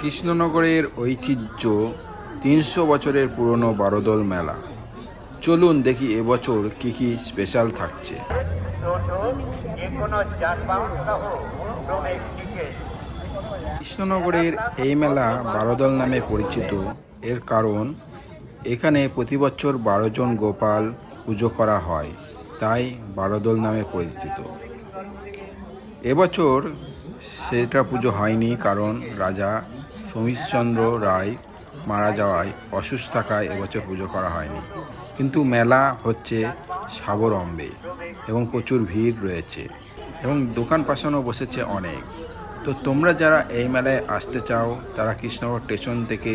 কৃষ্ণনগরের ঐতিহ্য ৩০০ বছরের পুরনো বারোদল মেলা। চলুন দেখি এবছর কি কি স্পেশাল থাকছে। কৃষ্ণনগরের এই মেলা বারোদল নামে পরিচিত। এর কারণ এখানে প্রতি বছর 12 জন গোপাল পুজো করা হয়, তাই বারোদল নামে পরিচিত। এবছর সেটা পুজো হয়নি, কারণ রাজা সমীরচন্দ্র রায় মারা যাওয়ায় অসুস্থ থাকায় এবছর পুজো করা হয়নি। কিন্তু মেলা হচ্ছে সাবরম্বে এবং প্রচুর ভিড় রয়েছে এবং দোকান পাশানো বসেছে অনেক। তো তোমরা যারা এই মেলায় আসতে চাও তারা কৃষ্ণনগর স্টেশন থেকে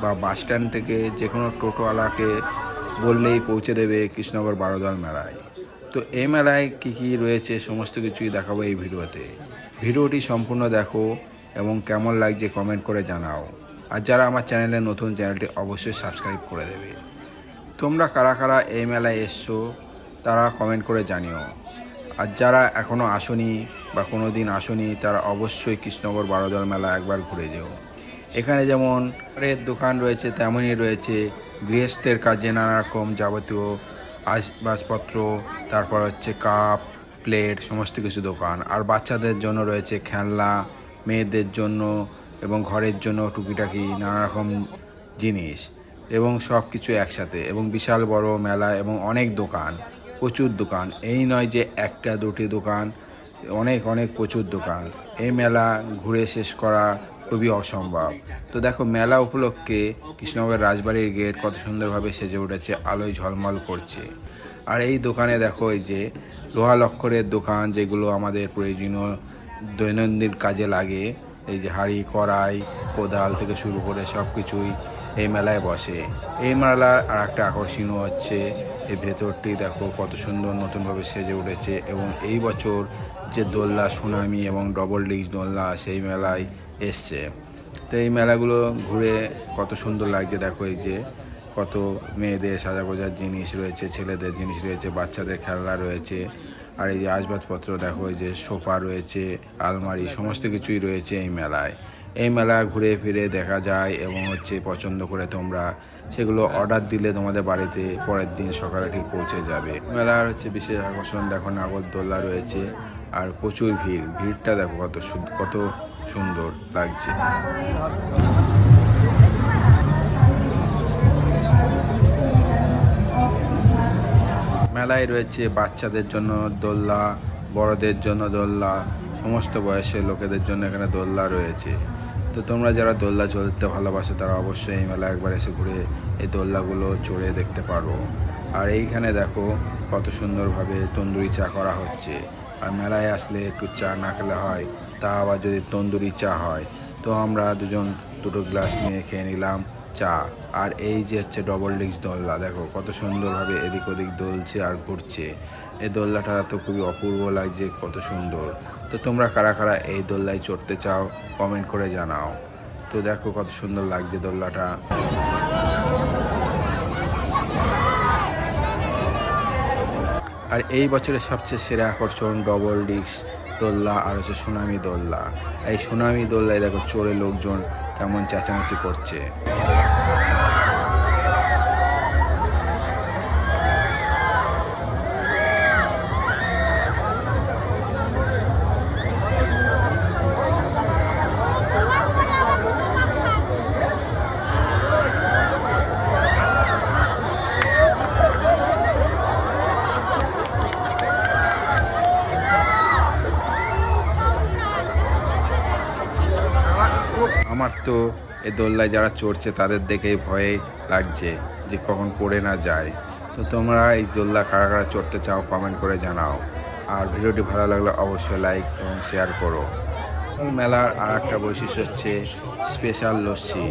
বা বাস স্ট্যান্ড থেকে যে কোনো টোটোওয়ালাকে বললেই পৌঁছে দেবে কৃষ্ণনগর বারোদল মেলায়। তো এই মেলায় কী কী রয়েছে সমস্ত কিছুই দেখাবো এই ভিডিওতে। ভিডিওটি সম্পূর্ণ দেখো এবং কেমন লাগছে কমেন্ট করে জানাও। আর যারা আমার চ্যানেলে নতুন, চ্যানেলটি অবশ্যই সাবস্ক্রাইব করে দেবে। তোমরা কারা কারা এই মেলায় এসছো তারা কমেন্ট করে জানিও। আর যারা এখনও আসনি বা কোনো দিন আসনি তারা অবশ্যই কৃষ্ণনগর বারোদল মেলা একবার ঘুরে যেও। এখানে যেমন দোকান রয়েছে তেমনই রয়েছে গৃহস্থের কাজে নানা রকম যাবতীয় আসবাবপত্র, তারপর হচ্ছে কাপ প্লেট সমস্ত কিছু দোকান। আর বাচ্চাদের জন্য রয়েছে খেলনা, মেয়েদের জন্য এবং ঘরের জন্য টুকিটাকি নানা রকম জিনিস এবং সব কিছু একসাথে। এবং বিশাল বড় মেলা এবং অনেক দোকান, প্রচুর দোকান। এই নয় যে একটা দুটি দোকান, অনেক অনেক প্রচুর দোকান। এই মেলা ঘুরে শেষ করা খুবই অসম্ভব। তো দেখো মেলা উপলক্ষে কৃষ্ণনগর রাজবাড়ির গেট কত সুন্দরভাবে সেজে উঠেছে, আলোয় ঝলমল করছে। আর এই দোকানে দেখো এই যে লোহা লক্করের দোকান, যেগুলো আমাদের প্রয়োজনীয় দৈনন্দিন কাজে লাগে। এই যে হাঁড়ি কড়াই কোদাল থেকে শুরু করে সব কিছুই এই মেলায় বসে। এই মেলার আর একটা আকর্ষণীয় হচ্ছে এই ভেতরটি দেখো কত সুন্দর নতুনভাবে সেজে উঠেছে। এবং এই বছর যে দোলনা সুনামি এবং ডবল ডিস্ক দোলনা সেই মেলায় এসছে। তো এই মেলাগুলো ঘুরে কত সুন্দর লাগছে। দেখো এই যে কত মেয়েদের সাজাগোজার জিনিস রয়েছে, ছেলেদের জিনিস রয়েছে, বাচ্চাদের খেলনা রয়েছে। আর এই যে আসবাবপত্র দেখো, এই যে সোফা রয়েছে, আলমারি সমস্ত কিছুই রয়েছে এই মেলায়। এই মেলা ঘুরে ফিরে দেখা যায় এবং হচ্ছে পছন্দ করে তোমরা সেগুলো অর্ডার দিলে তোমাদের বাড়িতে পরের দিন সকালে ঠিক পৌঁছে যাবে। মেলার হচ্ছে বিশেষ আকর্ষণ দেখো নাগরদোলনা রয়েছে আর প্রচুর ভিড়টা দেখো কত সুন্দর লাগছে। মেলায় রয়েছে বাচ্চাদের জন্য দোলনা, বড়দের জন্য দোলনা, সমস্ত বয়সের লোকেদের জন্য এখানে দোলনা রয়েছে। তো তোমরা যারা দোলনা চড়তে ভালোবাসো তারা অবশ্যই এই মেলা একবার এসে ঘুরে এই দোলনাগুলো চড়ে দেখতে পারো। আর এইখানে দেখো কত সুন্দরভাবে তন্দুরি চা করা হচ্ছে। আর মেলায় আসলে একটু চা না খেলে হয়, তা আবার যদি তন্দুরি চা হয়। তো আমরা দুটো গ্লাস নিয়ে খেয়ে নিলাম চা। আর এই যে হচ্ছে ডবল ডিস্ক দোলনা, দেখো কত সুন্দরভাবে এদিক ওদিক দোলছে আর ঘুরছে। এই দোলনাটা তো খুবই অপূর্ব লাগছে, কত সুন্দর। তো তোমরা কারা কারা এই দোলনায় চড়তে চাও কমেন্ট করে জানাও। তো দেখো কত সুন্দর লাগছে দোলনাটা। আর এই বছরের সবচেয়ে সেরা আকর্ষণ ডবল ডিস্ক দোলনা আর হচ্ছে সুনামি দোলনা। এই সুনামি দোলনায় দেখো চড়ে লোকজন কেমন চেঁচামেচি করছে। আমার তো এই দোলনায় যারা চড়ছে তাদের দেখেই ভয়ে লাগছে যে কখন পড়ে না যায়। তো তোমরা এই দোলনা কারা কারা চড়তে চাও কমেন্ট করে জানাও। আর ভিডিওটি ভালো লাগলে অবশ্যই লাইক এবং শেয়ার করো। মেলার আর একটা বৈশিষ্ট্য হচ্ছে স্পেশাল লস্যি।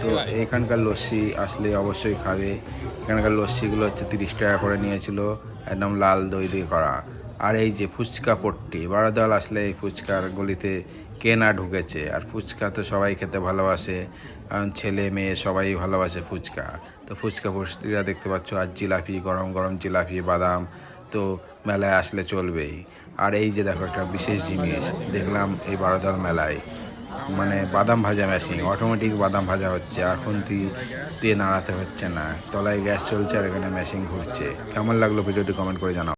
তো এখানকার লস্যি আসলে অবশ্যই খাবে। এখানকার লস্যিগুলো হচ্ছে 30 টাকা করে নিয়েছিল, একদম লাল দই দিয়ে করা। আর এই যে ফুচকা পট্টি, বারোদল আসলে এই ফুচকার গলিতে কে না ঢুকেছে। আর ফুচকা তো সবাই খেতে ভালোবাসে, কারণ ছেলে মেয়ে সবাই ভালোবাসে ফুচকা। তো ফুচকা পট্টিরা দেখতে পাচ্ছ, আর জিলাপি, গরম গরম জিলাপি, বাদাম তো মেলায় আসলে চলবেই। আর এই যে দেখো একটা বিশেষ জিনিস দেখলাম এই বারোদল মেলায়, মানে বাদাম ভাজা মেশিন, অটোমেটিক বাদাম ভাজা হচ্ছে, আর খুন্তি দিয়ে নাড়াতে হচ্ছে না, তলায় গ্যাস চলছে আর এখানে মেশিন ঘুরছে। কেমন লাগলো ভিডিওটি কমেন্ট করে জানাও।